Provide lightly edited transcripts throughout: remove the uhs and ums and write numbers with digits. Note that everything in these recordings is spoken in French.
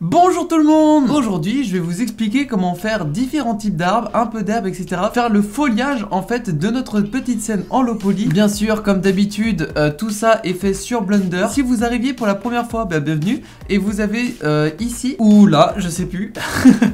Bonjour tout le monde! Aujourd'hui, je vais vous expliquer comment faire différents types d'arbres, un peu d'herbe, etc. Faire le foliage en fait de notre petite scène en low poly. Bien sûr, comme d'habitude, tout ça est fait sur Blender. Si vous arriviez pour la première fois, bienvenue. Et vous avez ici, ou là, je sais plus,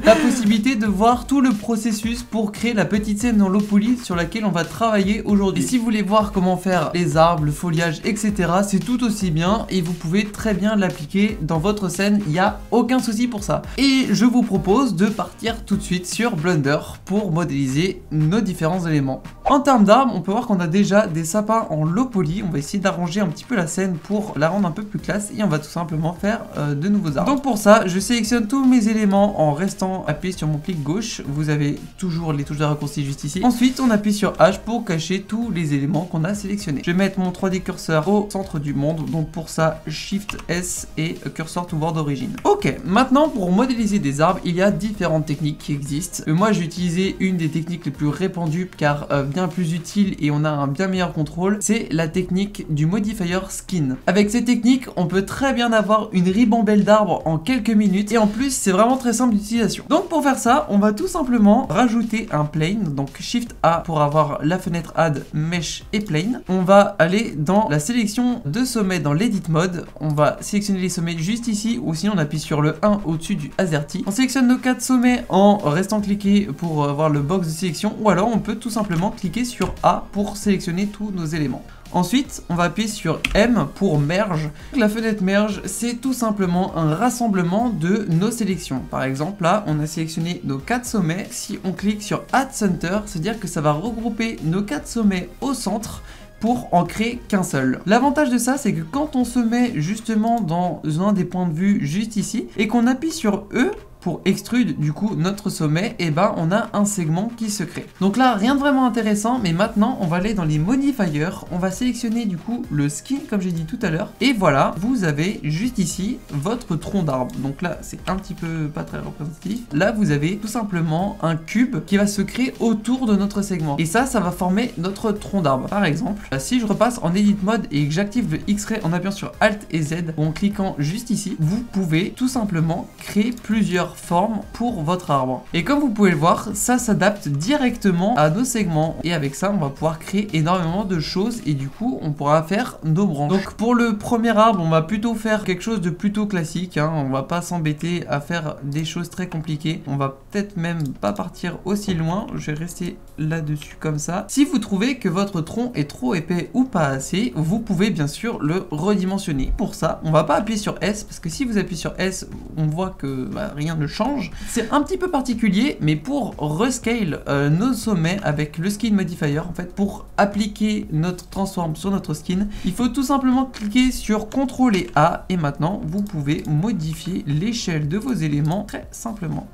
la possibilité de voir tout le processus pour créer la petite scène en low poly sur laquelle on va travailler aujourd'hui. Et si vous voulez voir comment faire les arbres, le foliage, etc., c'est tout aussi bien et vous pouvez très bien l'appliquer dans votre scène. Il n'y a aucun souci pour ça. Et je vous propose de partir tout de suite sur Blender pour modéliser nos différents éléments. En termes d'arbres, on peut voir qu'on a déjà des sapins en low poly. On va essayer d'arranger un petit peu la scène pour la rendre un peu plus classe et on va tout simplement faire de nouveaux arbres. Donc pour ça, je sélectionne tous mes éléments en restant appuyé sur mon clic gauche. Vous avez toujours les touches de raccourci juste ici. Ensuite, on appuie sur H pour cacher tous les éléments qu'on a sélectionnés. Je vais mettre mon 3D curseur au centre du monde. Donc pour ça, Shift S et cursor toward origin. Ok, maintenant pour modéliser des arbres, il y a différentes techniques qui existent. Moi, j'ai utilisé une des techniques les plus répandues car bien plus utile et on a un bien meilleur contrôle. C'est la technique du modifier skin. Avec cette technique, on peut très bien avoir une ribambelle d'arbres en quelques minutes et en plus, c'est vraiment très simple d'utilisation. Donc pour faire ça, on va tout simplement rajouter un plane. Donc Shift A pour avoir la fenêtre Add, Mesh et Plane. On va aller dans la sélection de sommets dans l'Edit Mode. On va sélectionner les sommets juste ici ou sinon on appuie sur le 1 au-dessus du AZERTY. On sélectionne nos 4 sommets en restant cliqué pour avoir le box de sélection ou alors on peut tout simplement cliquer sur A pour sélectionner tous nos éléments. Ensuite, on va appuyer sur M pour Merge. La fenêtre Merge, c'est tout simplement un rassemblement de nos sélections. Par exemple, là, on a sélectionné nos 4 sommets. Si on clique sur Add Center, c'est-à-dire que ça va regrouper nos 4 sommets au centre pour en créer qu'un seul. L'avantage de ça, c'est que quand on se met justement dans un des points de vue juste ici et qu'on appuie sur E pour extrude du coup notre sommet, et ben on a un segment qui se crée. Donc là, rien de vraiment intéressant, mais maintenant on va aller dans les modifiers, on va sélectionner du coup le skin comme j'ai dit tout à l'heure, et voilà, vous avez juste ici votre tronc d'arbre. Donc là, c'est un petit peu pas très représentatif. Là, vous avez tout simplement un cube qui va se créer autour de notre segment, et ça va former notre tronc d'arbre. Par exemple, si je repasse en Edit Mode et que j'active le X-Ray en appuyant sur Alt et Z, ou en cliquant juste ici, vous pouvez tout simplement créer plusieurs forme pour votre arbre. Et comme vous pouvez le voir, ça s'adapte directement à nos segments. Et avec ça, on va pouvoir créer énormément de choses et du coup, on pourra faire nos branches. Donc pour le premier arbre, on va plutôt faire quelque chose de plutôt classique. On va pas s'embêter à faire des choses très compliquées. On va peut-être même pas partir aussi loin. Je vais rester là-dessus comme ça. Si vous trouvez que votre tronc est trop épais ou pas assez, vous pouvez bien sûr le redimensionner. Pour ça, on va pas appuyer sur S parce que si vous appuyez sur S, on voit que rien ne change. C'est un petit peu particulier, mais pour rescale nos sommets avec le skin modifier, en fait, pour appliquer notre transform sur notre skin, il faut tout simplement cliquer sur CTRL et A et maintenant vous pouvez modifier l'échelle de vos éléments très simplement.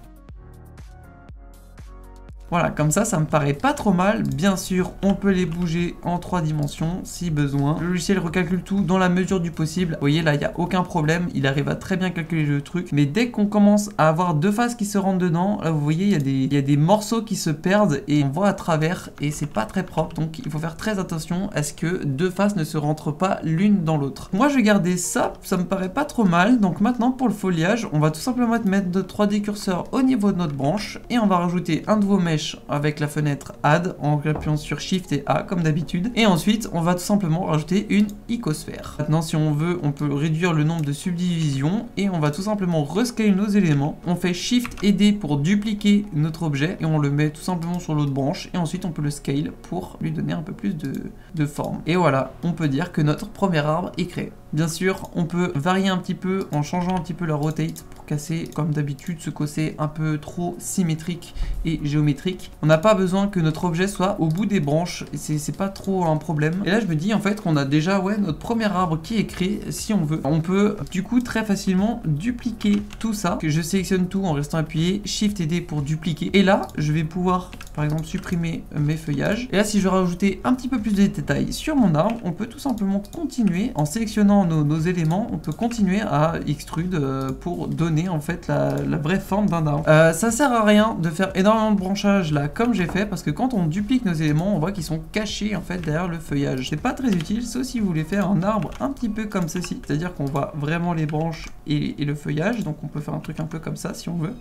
Voilà, comme ça me paraît pas trop mal. Bien sûr, on peut les bouger en 3 dimensions si besoin. Le logiciel recalcule tout dans la mesure du possible. Vous voyez, là, il n'y a aucun problème. Il arrive à très bien calculer le truc. Mais dès qu'on commence à avoir deux faces qui se rentrent dedans, là, vous voyez, il y a des morceaux qui se perdent et on voit à travers et c'est pas très propre. Donc, il faut faire très attention à ce que deux faces ne se rentrent pas l'une dans l'autre. Moi, je vais garder ça. Ça me paraît pas trop mal. Donc, maintenant, pour le foliage, on va tout simplement mettre notre 3D curseur au niveau de notre branche et on va rajouter un nouveau mesh avec la fenêtre Add en appuyant sur Shift et A comme d'habitude. Et ensuite, on va tout simplement rajouter une icosphère. Maintenant, si on veut, on peut réduire le nombre de subdivisions et on va tout simplement rescale nos éléments. On fait Shift et D pour dupliquer notre objet et on le met tout simplement sur l'autre branche. Et ensuite, on peut le scale pour lui donner un peu plus de forme. Et voilà, on peut dire que notre premier arbre est créé. Bien sûr, on peut varier un petit peu en changeant un petit peu la rotate pour casser, comme d'habitude, ce côté un peu trop symétrique et géométrique. On n'a pas besoin que notre objet soit au bout des branches, c'est pas trop un problème. Et là, je me dis en fait qu'on a déjà notre premier arbre qui est créé si on veut. On peut du coup très facilement dupliquer tout ça. Que je sélectionne tout en restant appuyé, Shift et D pour dupliquer. Et là, je vais pouvoir par exemple supprimer mes feuillages. Et là, si je veux rajouter un petit peu plus de détails sur mon arbre, on peut tout simplement continuer en sélectionnant nos éléments, on peut continuer à extrude pour donner donner en fait la vraie forme d'un arbre. Ça sert à rien de faire énormément de branchage là comme j'ai fait, parce que quand on duplique nos éléments, on voit qu'ils sont cachés en fait derrière le feuillage. C'est pas très utile, sauf si vous voulez faire un arbre un petit peu comme ceci, c'est-à-dire qu'on voit vraiment les branches et le feuillage, donc on peut faire un truc un peu comme ça si on veut.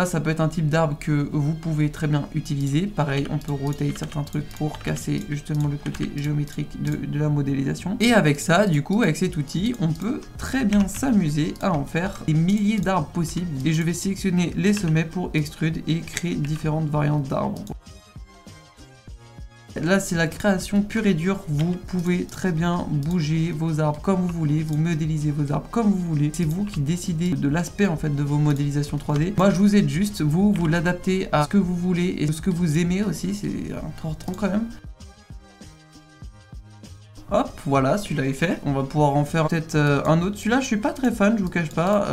Ça peut être un type d'arbre que vous pouvez très bien utiliser. Pareil, on peut rotate certains trucs pour casser justement le côté géométrique de la modélisation. Et avec ça, du coup, avec cet outil, on peut très bien s'amuser à en faire des milliers d'arbres possibles. Et je vais sélectionner les sommets pour extrude et créer différentes variantes d'arbres. Là, c'est la création pure et dure. Vous pouvez très bien bouger vos arbres comme vous voulez, vous modélisez vos arbres comme vous voulez. C'est vous qui décidez de l'aspect en fait de vos modélisations 3D. Moi, je vous aide juste, vous l'adaptez à ce que vous voulez et ce que vous aimez aussi. C'est important quand même. Hop, voilà, celui-là est fait. On va pouvoir en faire peut-être un autre. Celui-là, je suis pas très fan, je vous cache pas.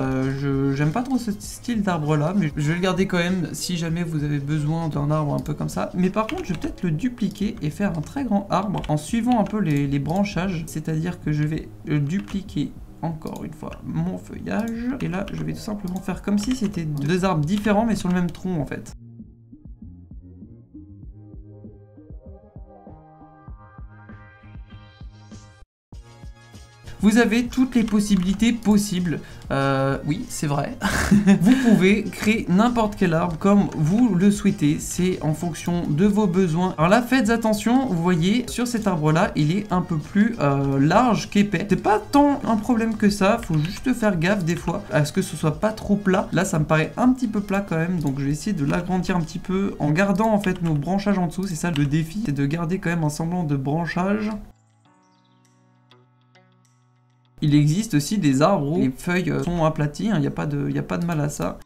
J'aime pas trop ce style d'arbre-là, mais je vais le garder quand même si jamais vous avez besoin d'un arbre un peu comme ça. Mais par contre, je vais peut-être le dupliquer et faire un très grand arbre en suivant un peu les branchages. C'est-à-dire que je vais dupliquer encore une fois mon feuillage. Et là, je vais tout simplement faire comme si c'était deux arbres différents, mais sur le même tronc en fait. Vous avez toutes les possibilités possibles. Oui, c'est vrai. Vous pouvez créer n'importe quel arbre comme vous le souhaitez. C'est en fonction de vos besoins. Alors là, faites attention. Vous voyez, sur cet arbre-là, il est un peu plus large qu'épais. C'est pas tant un problème que ça. Faut juste faire gaffe des fois à ce que ce soit pas trop plat. Là, ça me paraît un petit peu plat quand même. Donc, je vais essayer de l'agrandir un petit peu en gardant en fait nos branchages en dessous. C'est ça le défi. C'est de garder quand même un semblant de branchage. Il existe aussi des arbres où les feuilles sont aplaties, il n'y a pas de mal à ça.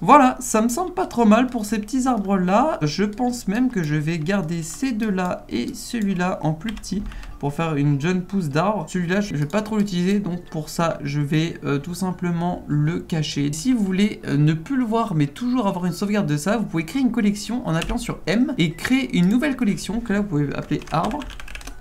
Voilà, ça me semble pas trop mal pour ces petits arbres là. Je pense même que je vais garder ces deux là et celui-là en plus petit pour faire une jeune pousse d'arbre. Celui-là, je vais pas trop l'utiliser, donc pour ça, je vais tout simplement le cacher. Si vous voulez ne plus le voir, mais toujours avoir une sauvegarde de ça, vous pouvez créer une collection en appuyant sur M et créer une nouvelle collection que là, vous pouvez appeler arbre.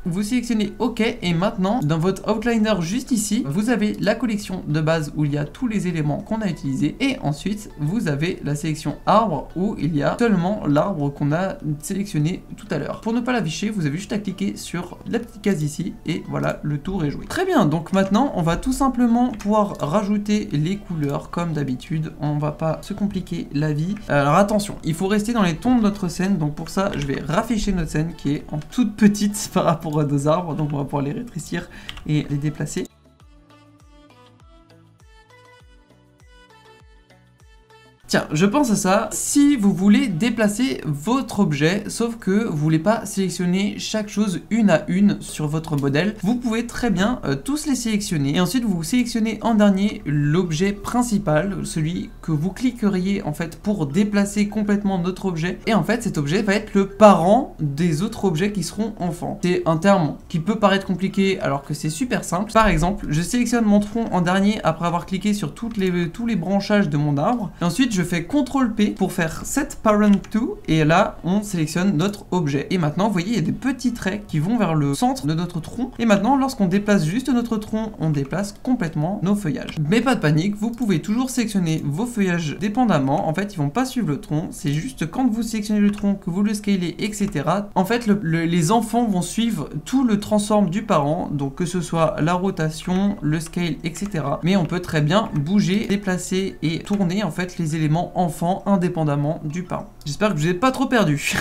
Vous sélectionnez OK et maintenant dans votre outliner juste ici vous avez la collection de base où il y a tous les éléments qu'on a utilisés et ensuite vous avez la sélection arbre où il y a seulement l'arbre qu'on a sélectionné tout à l'heure. Pour ne pas l'afficher, vous avez juste à cliquer sur la petite case ici et voilà, le tour est joué. Très bien, donc maintenant on va tout simplement pouvoir rajouter les couleurs comme d'habitude. On va pas se compliquer la vie. Alors attention, il faut rester dans les tons de notre scène, donc pour ça je vais rafficher notre scène qui est en toute petite par rapport à nos arbres, donc on va pouvoir les rétrécir et les déplacer. Tiens, je pense à ça, si vous voulez déplacer votre objet, sauf que vous voulez pas sélectionner chaque chose une à une sur votre modèle, vous pouvez très bien tous les sélectionner, et ensuite vous sélectionnez en dernier l'objet principal, celui que vous cliqueriez en fait pour déplacer complètement notre objet, et en fait cet objet va être le parent des autres objets qui seront enfants. C'est un terme qui peut paraître compliqué alors que c'est super simple. Par exemple, je sélectionne mon tronc en dernier après avoir cliqué sur tous les branchages de mon arbre, et ensuite je fais CTRL P pour faire Set Parent To et là on sélectionne notre objet. Et maintenant vous voyez il y a des petits traits qui vont vers le centre de notre tronc et maintenant lorsqu'on déplace juste notre tronc on déplace complètement nos feuillages. Mais pas de panique, vous pouvez toujours sélectionner vos feuillages dépendamment, en fait ils vont pas suivre le tronc, c'est juste quand vous sélectionnez le tronc que vous le scalez etc. En fait les enfants vont suivre tout le transform du parent, donc que ce soit la rotation, le scale etc. Mais on peut très bien bouger, déplacer et tourner en fait les éléments enfants indépendamment du parent. J'espère que je vous ai pas trop perdu.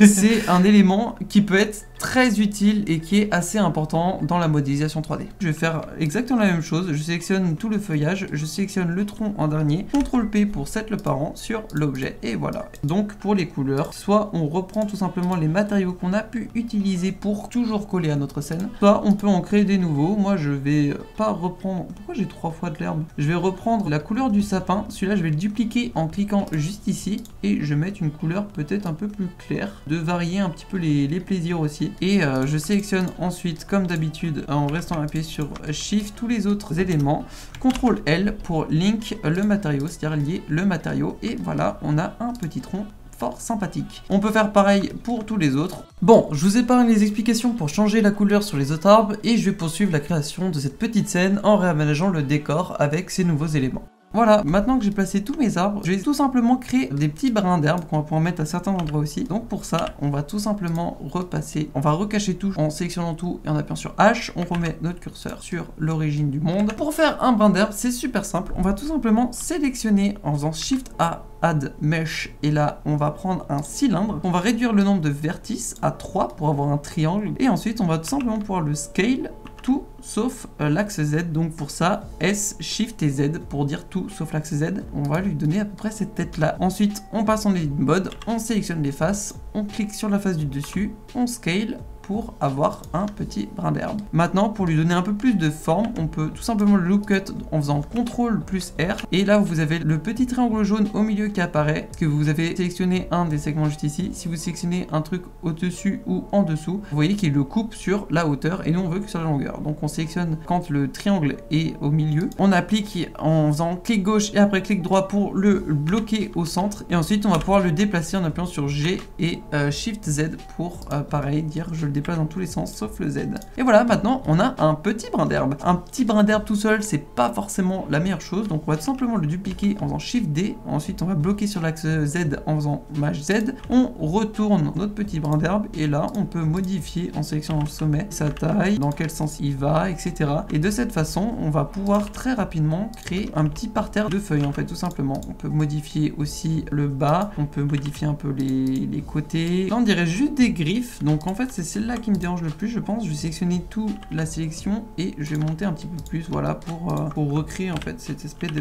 C'est un élément qui peut être très utile et qui est assez important dans la modélisation 3D. Je vais faire exactement la même chose, je sélectionne tout le feuillage, je sélectionne le tronc en dernier, CTRL P pour set le parent sur l'objet et voilà. Donc pour les couleurs, soit on reprend tout simplement les matériaux qu'on a pu utiliser pour toujours coller à notre scène, soit on peut en créer des nouveaux. Moi je vais pas reprendre, pourquoi j'ai 3 fois de l'herbe? Je vais reprendre la couleur du sapin, celui-là je vais le dupliquer en cliquant juste ici et je vais mettre une couleur peut-être un peu plus claire, de varier un petit peu les plaisirs aussi. Et je sélectionne ensuite comme d'habitude en restant appuyé sur Shift tous les autres éléments, CTRL L pour link le matériau, c'est-à-dire lier le matériau et voilà on a un petit tronc fort sympathique. On peut faire pareil pour tous les autres. Bon, je vous épargne les explications pour changer la couleur sur les autres arbres et je vais poursuivre la création de cette petite scène en réaménageant le décor avec ces nouveaux éléments. Voilà, maintenant que j'ai placé tous mes arbres, je vais tout simplement créer des petits brins d'herbe qu'on va pouvoir mettre à certains endroits aussi. Donc pour ça, on va tout simplement repasser, on va recacher tout en sélectionnant tout et en appuyant sur H. On remet notre curseur sur l'origine du monde. Pour faire un brin d'herbe, c'est super simple. On va tout simplement sélectionner en faisant Shift A, Add Mesh, et là on va prendre un cylindre. On va réduire le nombre de vertices à 3 pour avoir un triangle. Et ensuite, on va tout simplement pouvoir le scale tout sauf l'axe Z. Donc pour ça, S, Shift et Z pour dire tout sauf l'axe Z. On va lui donner à peu près cette tête là. Ensuite, on passe en edit mode, on sélectionne les faces, on clique sur la face du dessus, on scale pour avoir un petit brin d'herbe. Maintenant, pour lui donner un peu plus de forme, on peut tout simplement le loop cut en faisant CTRL plus R. Et là, vous avez le petit triangle jaune au milieu qui apparaît, parce que vous avez sélectionné un des segments juste ici. Si vous sélectionnez un truc au-dessus ou en dessous, vous voyez qu'il le coupe sur la hauteur et nous on veut que sur la longueur. Donc on sélectionne quand le triangle est au milieu. On applique en faisant clic gauche et après clic droit pour le bloquer au centre. Et ensuite, on va pouvoir le déplacer en appuyant sur G et Shift Z pour pareil dire je le déplace dans tous les sens sauf le Z. Et voilà, maintenant on a un petit brin d'herbe. Un petit brin d'herbe tout seul, c'est pas forcément la meilleure chose, donc on va tout simplement le dupliquer en faisant Shift D. Ensuite on va bloquer sur l'axe Z en faisant Maj Z. On retourne notre petit brin d'herbe et là on peut modifier en sélectionnant le sommet, sa taille, dans quel sens il va, etc. Et de cette façon, on va pouvoir très rapidement créer un petit parterre de feuilles en fait, tout simplement. On peut modifier aussi le bas, on peut modifier un peu les côtés. Là on dirait juste des griffes, donc en fait c'est celle-là qui me dérange le plus, je pense. Je vais sélectionner toute la sélection et je vais monter un petit peu plus, voilà, pour recréer en fait cette espèce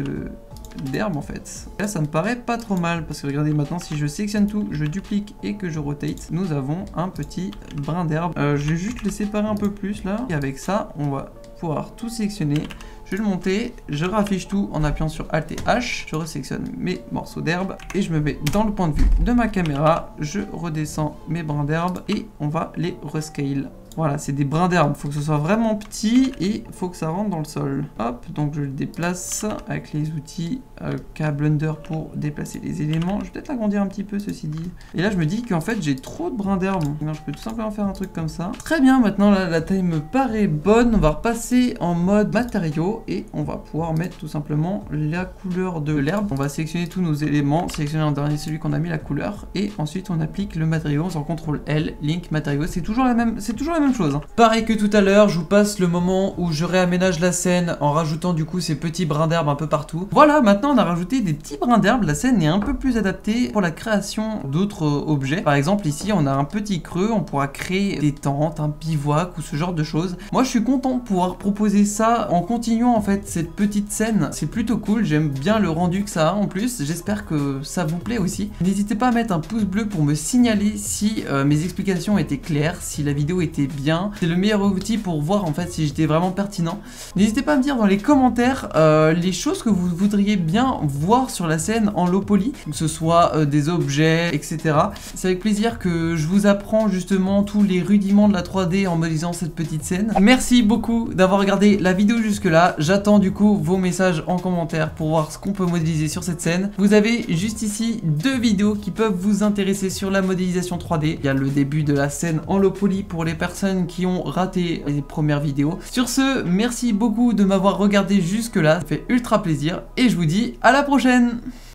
d'herbe en fait. Là ça me paraît pas trop mal parce que regardez maintenant, si je sélectionne tout, je duplique et que je rotate, nous avons un petit brin d'herbe. Je vais juste le séparer un peu plus là et avec ça on va pouvoir tout sélectionner. Je vais le monter, je raffiche tout en appuyant sur Alt et H, je resélectionne mes morceaux d'herbe et je me mets dans le point de vue de ma caméra, je redescends mes brins d'herbe et on va les rescale. Voilà, c'est des brins d'herbe, il faut que ce soit vraiment petit et il faut que ça rentre dans le sol. Hop, donc je le déplace avec les outils K Blender pour déplacer les éléments. Je vais peut-être l'agrandir un petit peu, ceci dit. Et là, je me dis qu'en fait, j'ai trop de brins d'herbe. Je peux tout simplement faire un truc comme ça. Très bien, maintenant, là, la taille me paraît bonne. On va repasser en mode matériaux et on va pouvoir mettre tout simplement la couleur de l'herbe. On va sélectionner tous nos éléments, sélectionner en dernier celui qu'on a mis la couleur et ensuite, on applique le matériau en faisant CTRL L, Link, matériaux. C'est toujours la même chose. Pareil que tout à l'heure, je vous passe le moment où je réaménage la scène en rajoutant du coup ces petits brins d'herbe un peu partout. Voilà, maintenant on a rajouté des petits brins d'herbe, la scène est un peu plus adaptée pour la création d'autres objets. Par exemple ici on a un petit creux, on pourra créer des tentes, un bivouac ou ce genre de choses. Moi je suis content de pouvoir proposer ça en continuant en fait cette petite scène, c'est plutôt cool, j'aime bien le rendu que ça a en plus, j'espère que ça vous plaît aussi. N'hésitez pas à mettre un pouce bleu pour me signaler si mes explications étaient claires, si la vidéo était bien. C'est le meilleur outil pour voir en fait si j'étais vraiment pertinent. N'hésitez pas à me dire dans les commentaires les choses que vous voudriez bien voir sur la scène en low poly, que ce soit des objets, etc. C'est avec plaisir que je vous apprends justement tous les rudiments de la 3D en modélisant cette petite scène. Merci beaucoup d'avoir regardé la vidéo jusque là. J'attends du coup vos messages en commentaire pour voir ce qu'on peut modéliser sur cette scène. Vous avez juste ici 2 vidéos qui peuvent vous intéresser sur la modélisation 3D. Il y a le début de la scène en low poly pour les personnes qui ont raté les premières vidéos. Sur ce, merci beaucoup de m'avoir regardé jusque là, ça fait ultra plaisir et je vous dis à la prochaine.